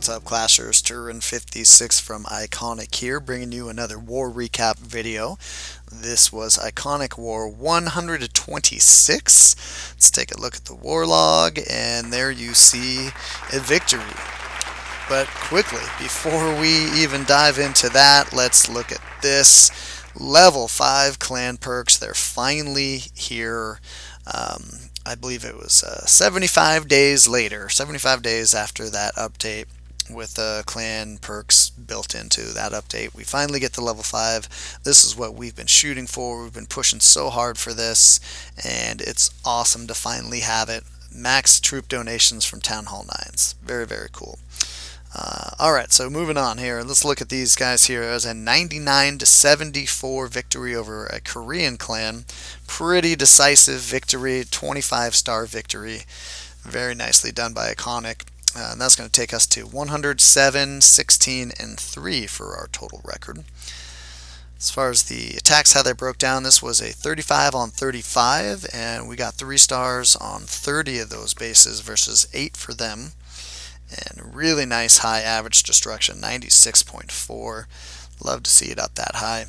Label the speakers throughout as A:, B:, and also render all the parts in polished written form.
A: What's up, Clashers? Turin 56 from iKonik here, bringing you another war recap video. This was iKonik War 126. Let's take a look at the war log, and there you see a victory. But quickly, before we even dive into that, let's look at this. Level 5 clan perks, they're finally here. I believe it was 75 days later, 75 days after that update, with the clan perks built into that update, we finally get to level 5. This is what we've been shooting for. We've been pushing so hard for this, and it's awesome to finally have it. Max troop donations from Town Hall 9s. Very, very cool. Alright, so moving on here. Let's look at these guys here. It was a 99-74 victory over a Korean clan. Pretty decisive victory, 25-star victory. Very nicely done by iKonik. And that's going to take us to 107, 16, and 3 for our total record. As far as the attacks, how they broke down, this was a 35 on 35, and we got 3 stars on 30 of those bases versus 8 for them. And really nice high average destruction, 96.4. Love to see it up that high.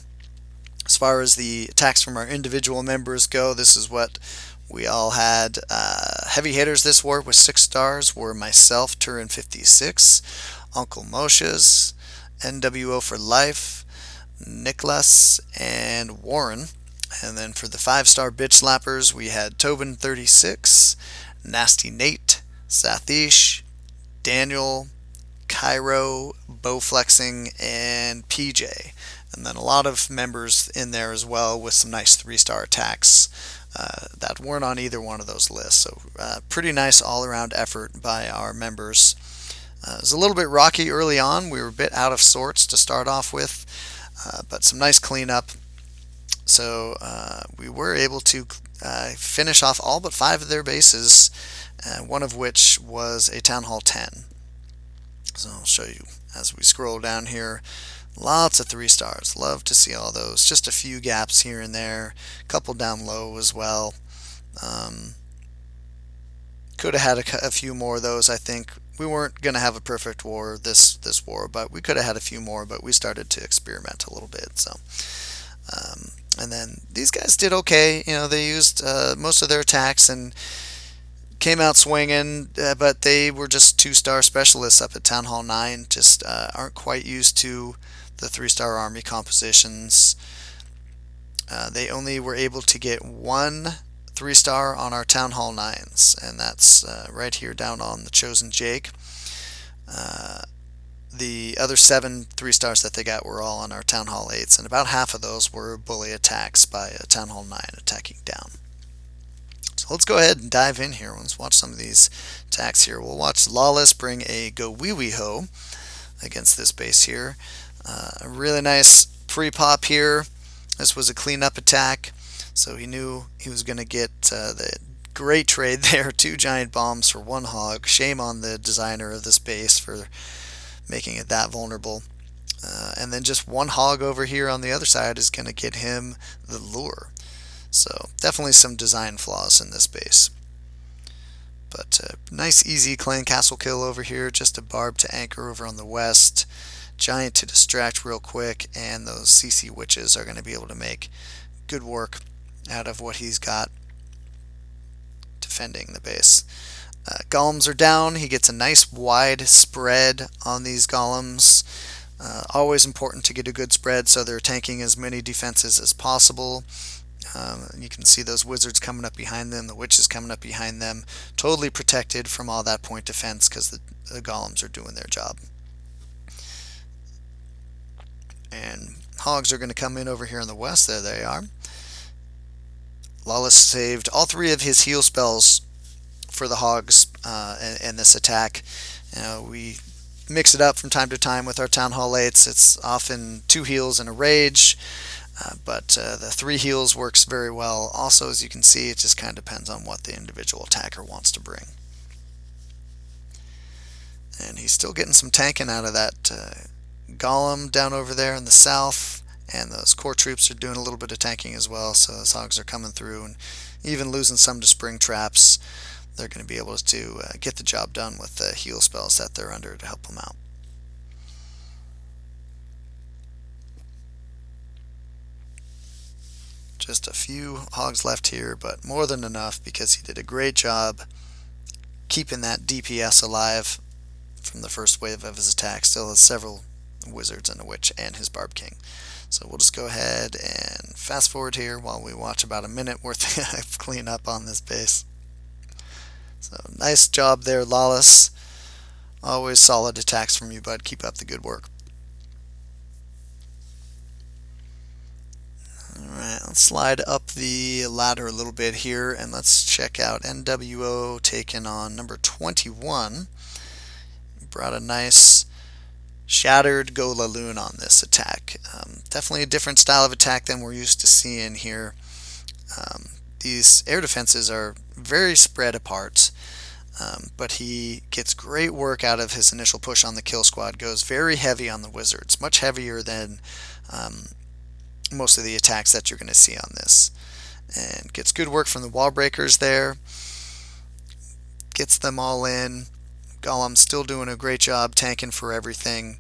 A: As far as the attacks from our individual members go, this is what we all had. Heavy hitters this war with 6 stars were myself, Turin 56, UncleMoshes, NWO for Life, Nicklaus, and Warren. And then for the 5-star bitch slappers, we had Tobin 36, Nasty Nate, Satheesh, Daniel, Kyro, bowflexing, and PJ. And then a lot of members in there as well with some nice 3-star attacks that weren't on either one of those lists. So pretty nice all-around effort by our members. It was a little bit rocky early on. We were a bit out of sorts to start off with, but some nice cleanup. So we were able to finish off all but 5 of their bases, one of which was a Town Hall 10. So I'll show you as we scroll down here. Lots of 3 stars. Love to see all those. Just a few gaps here and there. A couple down low as well. Could have had a few more of those, I think. We weren't going to have a perfect war this war, but we could have had a few more, but we started to experiment a little bit. So, and then these guys did okay. You know, they used most of their attacks and came out swinging, but they were just 2-star specialists up at Town Hall 9. Just aren't quite used to the 3-star army compositions. They only were able to get 1 3-star on our Town Hall 9s, and that's right here down on the Chosen Jake. The other 7 3-stars that they got were all on our Town Hall 8s, and about half of those were bully attacks by a Town Hall 9 attacking down. So let's go ahead and dive in here. Let's watch some of these attacks here. We'll watch Lawless bring a gowiwiho against this base here. A really nice pre-pop here. This was a cleanup attack, so he knew he was going to get the great trade there. 2 giant bombs for 1 hog. Shame on the designer of this base for making it that vulnerable. And then just 1 hog over here on the other side is going to get him the lure. So definitely some design flaws in this base. But nice easy clan castle kill over here. Just a barb to anchor over on the west. Giant to distract real quick, and those CC witches are going to be able to make good work out of what he's got defending the base. Golems are down. He gets a nice wide spread on these golems. Always important to get a good spread so they're tanking as many defenses as possible. You can see those wizards coming up behind them, the witches coming up behind them, totally protected from all that point defense because the golems are doing their job. And hogs are going to come in over here in the west. There they are. Lawless saved all 3 of his heal spells for the hogs in this attack. You know, we mix it up from time to time with our Town Hall 8s. It's often 2 heals and a rage, but the 3 heals works very well. Also, as you can see, it just kind of depends on what the individual attacker wants to bring. And he's still getting some tanking out of that golem down over there in the south, and those core troops are doing a little bit of tanking as well, so those hogs are coming through, and even losing some to spring traps. They're going to be able to get the job done with the heal spells that they're under to help them out. Just a few hogs left here, but more than enough because he did a great job keeping that DPS alive from the first wave of his attack. Still has several wizards and a witch and his Barb King. So we'll just go ahead and fast forward here while we watch about a minute worth of cleanup on this base. So nice job there, Lawless. Always solid attacks from you, bud. Keep up the good work. Alright, let's slide up the ladder a little bit here and let's check out NWO taking on number 21. Brought a nice shattered golaloon on this attack. Definitely a different style of attack than we're used to seeing here. These air defenses are very spread apart, but he gets great work out of his initial push on the kill squad. Goes very heavy on the wizards, much heavier than most of the attacks that you're going to see on this. And gets good work from the wall breakers there. Gets them all in. Golem's still doing a great job tanking for everything.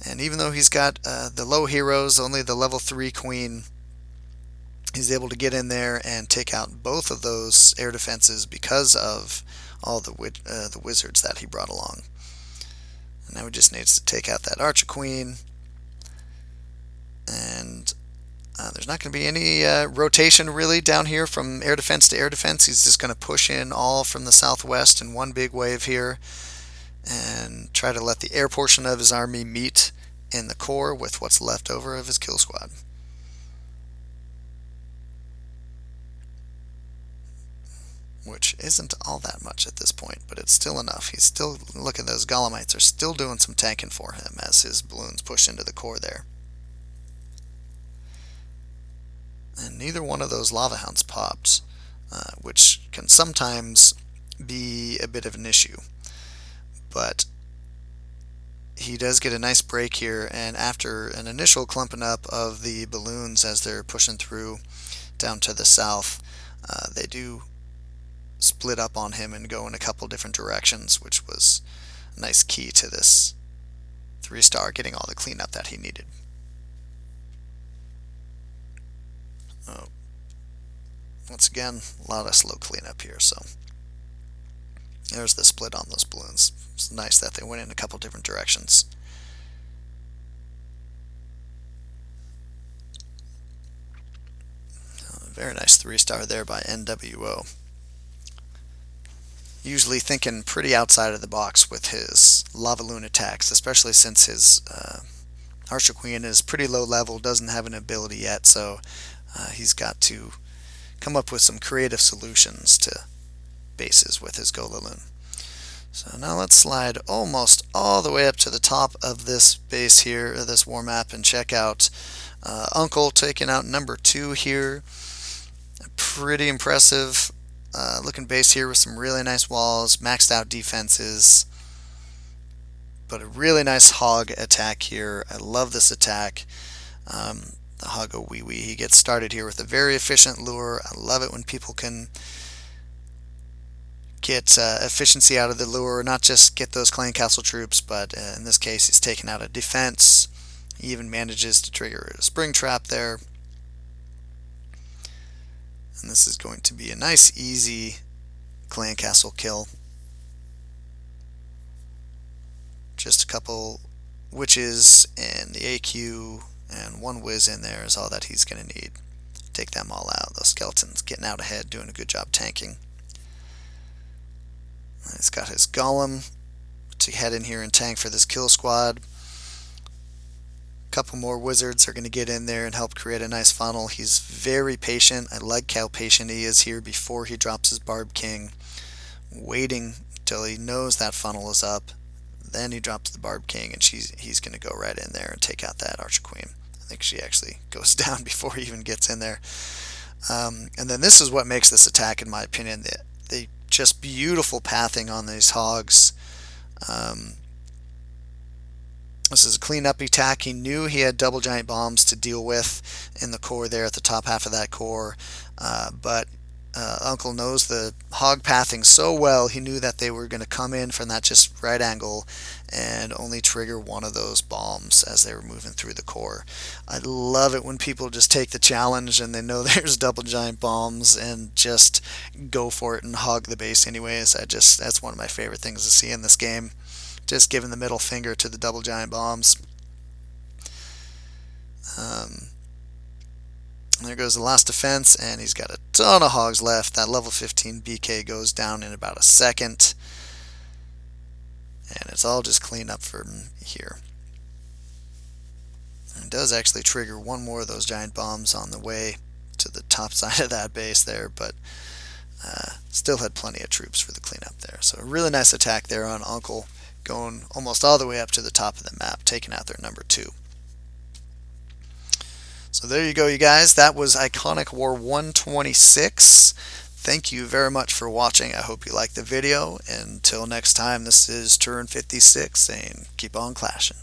A: And even though he's got the low heroes, only the level 3 queen, he's able to get in there and take out both of those air defenses because of all the wizards that he brought along. And now he just needs to take out that archer queen. And there's not going to be any rotation really down here from air defense to air defense. He's just going to push in all from the southwest in one big wave here and try to let the air portion of his army meet in the core with what's left over of his kill squad. Which isn't all that much at this point, but it's still enough. He's still, look at those Golemites are still doing some tanking for him as his balloons push into the core there. And neither one of those lava hounds popped, which can sometimes be a bit of an issue. But he does get a nice break here, and after an initial clumping up of the balloons as they're pushing through down to the south, they do split up on him and go in a couple different directions, which was a nice key to this 3-star getting all the cleanup that he needed. Once again, a lot of slow cleanup here, so there's the split on those balloons. It's nice that they went in a couple different directions. Very nice 3-star there by NWO. Usually thinking pretty outside of the box with his lava loon attacks, especially since his Archer Queen is pretty low level, doesn't have an ability yet, so he's got to come up with some creative solutions to bases with his golaloon. So now let's slide almost all the way up to the top of this base here, or this war map, and check out Uncle taking out number 2 here. A pretty impressive looking base here with some really nice walls, maxed out defenses, but a really nice hog attack here. I love this attack. The hogowiwi. He gets started here with a very efficient lure. I love it when people can get efficiency out of the lure, not just get those clan castle troops, but in this case he's taking out a defense. He even manages to trigger a spring trap there. And this is going to be a nice easy clan castle kill. Just a couple witches and the AQ and one whiz in there is all that he's going to need. Take them all out. Those skeletons getting out ahead, doing a good job tanking. He's got his golem to head in here and tank for this kill squad. A couple more wizards are going to get in there and help create a nice funnel. He's very patient. I like how patient he is here before he drops his Barb King, waiting till he knows that funnel is up. Then he drops the Barb King, and he's going to go right in there and take out that Archer Queen. I think she actually goes down before he even gets in there. And then this is what makes this attack, in my opinion, the just beautiful pathing on these hogs. This is a cleanup attack. He knew he had double giant bombs to deal with in the core there at the top half of that core, but Uncle knows the hog pathing so well, he knew that they were going to come in from that just right angle and only trigger one of those bombs as they were moving through the core. I love it when people just take the challenge and they know there's double giant bombs and just go for it and hog the base anyways. That's one of my favorite things to see in this game. Just giving the middle finger to the double giant bombs. There goes the last defense, and he's got a ton of hogs left. That level 15 BK goes down in about a second, and it's all just clean up from here. And it does actually trigger one more of those giant bombs on the way to the top side of that base there, but still had plenty of troops for the cleanup there. So a really nice attack there on Uncle, going almost all the way up to the top of the map, taking out their number 2. So there you go, you guys. That was iKonik War 126. Thank you very much for watching. I hope you liked the video. Until next time, this is Turn 56 saying keep on clashing.